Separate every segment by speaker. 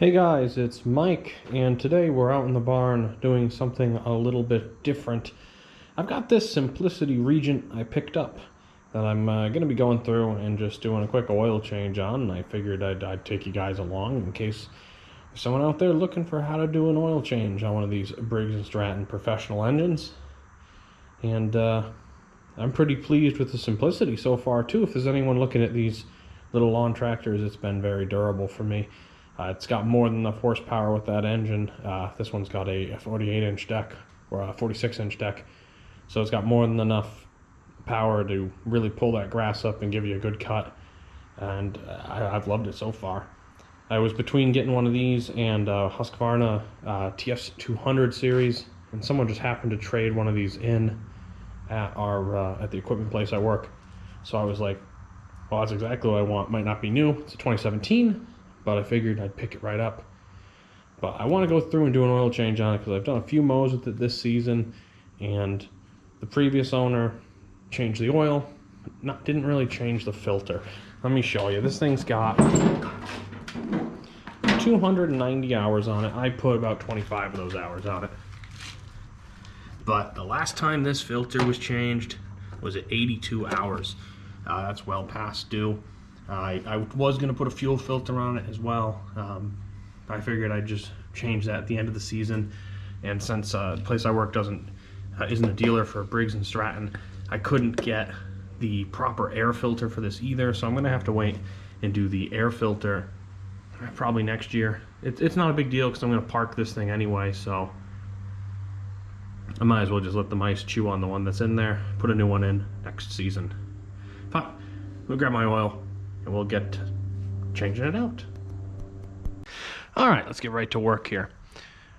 Speaker 1: Hey guys, it's Mike, and today we're out in the barn doing something a little bit different. I've got this Simplicity Regent I picked up that I'm going to be going through and just doing a quick oil change on, and I figured I'd take you guys along in case there's someone out there looking for how to do an oil change on one of these Briggs & Stratton professional engines. And I'm pretty pleased with the Simplicity so far too. If there's anyone looking at these little lawn tractors, it's been very durable for me. It's got more than enough horsepower with that engine. This one's got a 48-inch deck or a 46-inch deck, so it's got more than enough power to really pull that grass up and give you a good cut. And I've loved it so far. I was between getting one of these and Husqvarna TS 200 series, and someone just happened to trade one of these in at the equipment place I work. So I was like, well, that's exactly what I want. Might not be new. It's a 2017. But I figured I'd pick it right up. But I want to go through and do an oil change on it because I've done a few mows with it this season, and the previous owner changed the oil, didn't really change the filter. Let me show you. This thing's got 290 hours on it. I put about 25 of those hours on it. But the last time this filter was changed was at 82 hours. That's well past due. I was going to put a fuel filter on it as well. I figured I'd just change that at the end of the season. And since the place I work isn't a dealer for Briggs & Stratton, I couldn't get the proper air filter for this either. So I'm going to have to wait and do the air filter probably next year. It's not a big deal because I'm going to park this thing anyway. So I might as well just let the mice chew on the one that's in there, put a new one in next season. Fine, we'll grab my oil and we'll get changing it out. All right, let's get right to work here.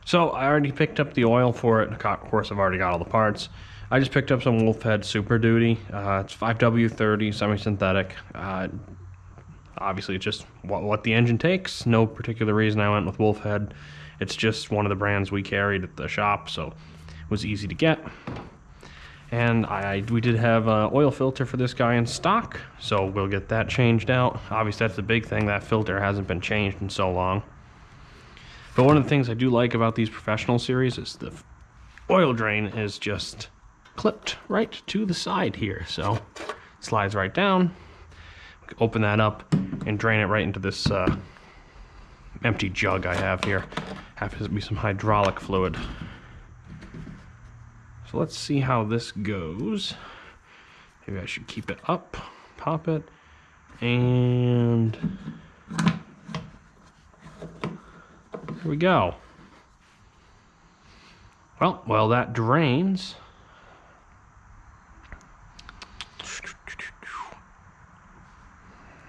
Speaker 1: So I already picked up the oil for it. Of course, I've already got all the parts. I just picked up some Wolfhead Super Duty. It's 5W30 semi-synthetic. Obviously, it's just what the engine takes. No particular reason I went with Wolfhead. It's just one of the brands we carried at the shop, so it was easy to get. And we did have an oil filter for this guy in stock, so we'll get that changed out. Obviously, that's the big thing. That filter hasn't been changed in so long. But one of the things I do like about these professional series is the oil drain is just clipped right to the side here. So it slides right down. Open that up and drain it right into this empty jug I have here. Happens to be some hydraulic fluid. So let's see how this goes. Maybe I should keep it up, pop it, and there we go. Well, while that drains,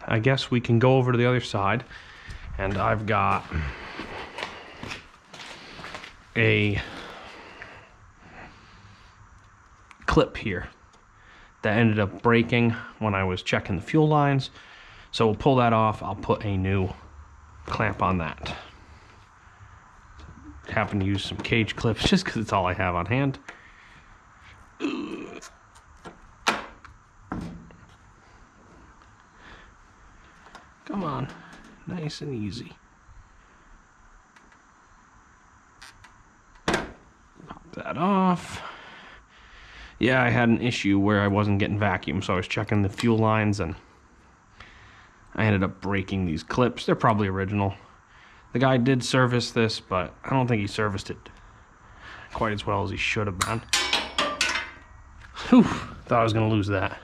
Speaker 1: I guess we can go over to the other side, and I've got a clip here that ended up breaking when I was checking the fuel lines. So we'll pull that off. I'll put a new clamp on that. Happen to use some cage clips just because it's all I have on hand. Come on, nice and easy. Pop that off. Yeah, I had an issue where I wasn't getting vacuum, so I was checking the fuel lines and I ended up breaking these clips. They're probably original. The guy did service this, but I don't think he serviced it quite as well as he should have been. Whew, thought I was gonna lose that.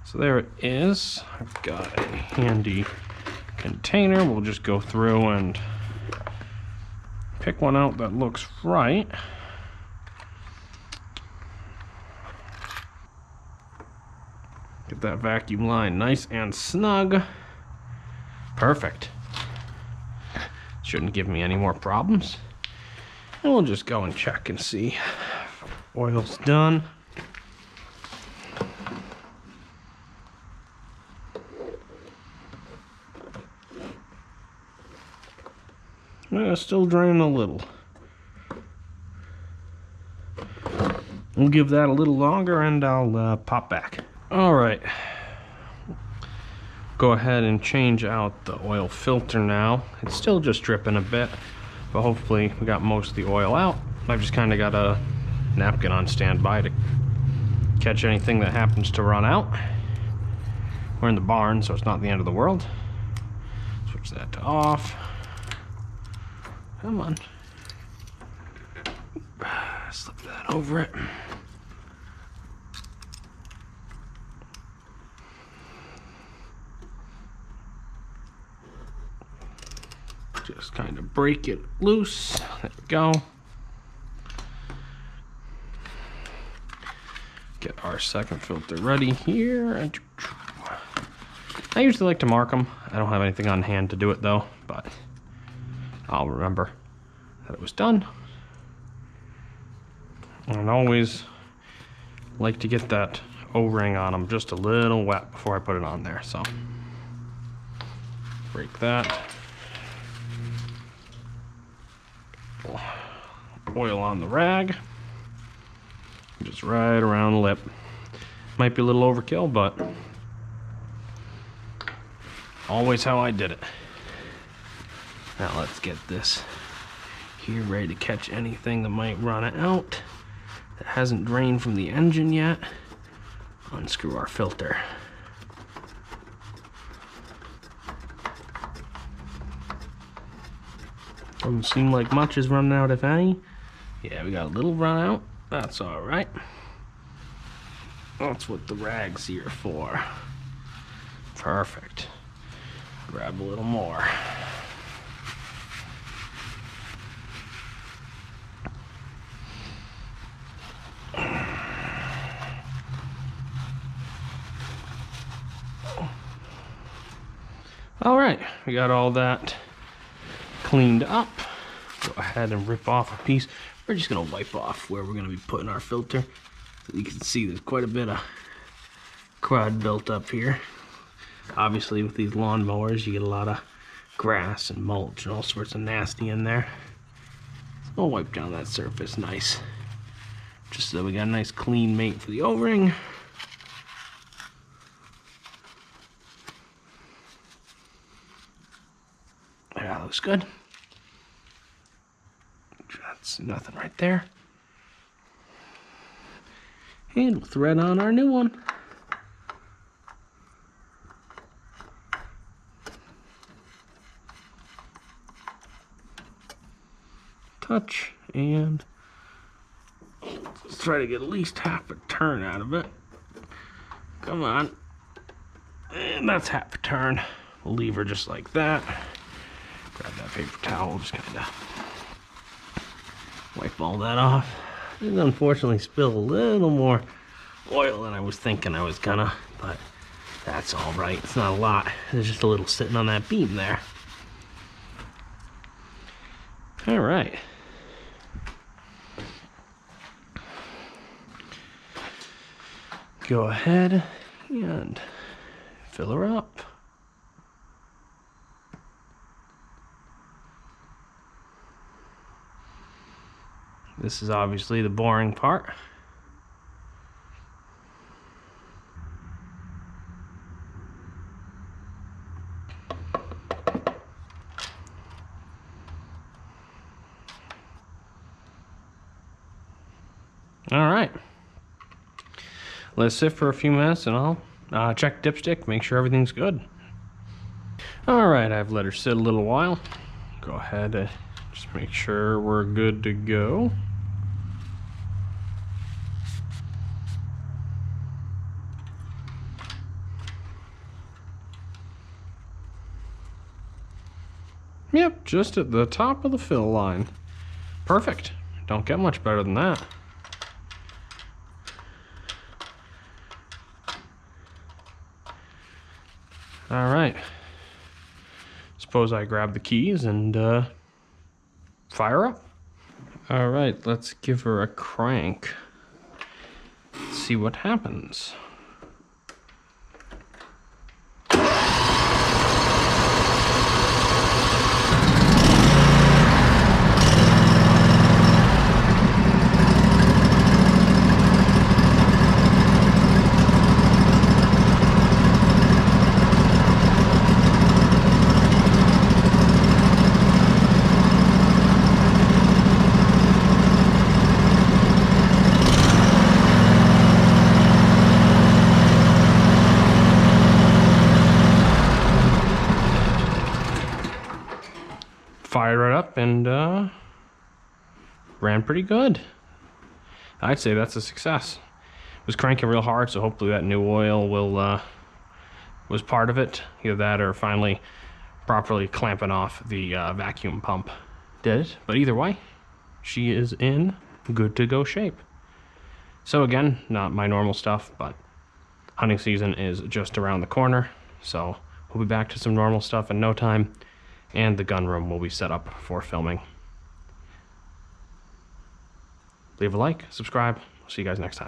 Speaker 1: So there it is. I've got a handy container. We'll just go through and pick one out that looks right. Get that vacuum line nice and snug. Perfect. Shouldn't give me any more problems. And we'll just go and check and see if oil's done. Still draining a little. We'll give that a little longer and I'll pop back. All right, go ahead and change out the oil filter now. It's still just dripping a bit, but hopefully we got most of the oil out. I've just kind of got a napkin on standby to catch anything that happens to run out. We're in the barn, so it's not the end of the world. Switch that to off. Come on. Slip that over it. Just kind of break it loose. There we go. Get our second filter ready here. I usually like to mark them. I don't have anything on hand to do it though, but I'll remember that it was done. And I always like to get that O-ring on them just a little wet before I put it on there. So break that. Oil on the rag. Just right around the lip. Might be a little overkill, but always how I did it. Now let's get this here ready to catch anything that might run out that hasn't drained from the engine yet. Unscrew our filter. Doesn't seem like much is running out, if any. Yeah, we got a little run out. That's all right. That's what the rag's here for. Perfect. Grab a little more. All right, we got all that cleaned up. Go ahead and rip off a piece. We're just gonna wipe off where we're gonna be putting our filter. You can see there's quite a bit of crud built up here. Obviously with these lawn mowers you get a lot of grass and mulch and all sorts of nasty in there. So we'll wipe down that surface nice. Just so we got a nice clean mate for the O-ring. That looks good. That's nothing right there. And we'll thread on our new one. Touch, and let's try to get at least half a turn out of it. Come on. And that's half a turn. We'll leave her just like that. Grab that paper towel, just kind of wipe all that off. And unfortunately spill a little more oil than I was thinking I was gonna, but that's all right. It's not a lot. There's just a little sitting on that beam there. All right. Go ahead and fill her up. This is obviously the boring part. All right. Let's sit for a few minutes and I'll check dipstick, make sure everything's good. All right, I've let her sit a little while. Go ahead and just make sure we're good to go. Yep, just at the top of the fill line. Perfect. Don't get much better than that. All right. Suppose I grab the keys and fire up. All right, let's give her a crank. Let's see what happens. right up and ran pretty good. I'd say that's a success. Was cranking real hard, so hopefully that new oil will was part of it. Either that or finally properly clamping off the vacuum pump did it. But either way, she is in good to go shape. So again, not my normal stuff, but hunting season is just around the corner, so we'll be back to some normal stuff in no time, and the gun room will be set up for filming. Leave a like, subscribe. See you guys next time.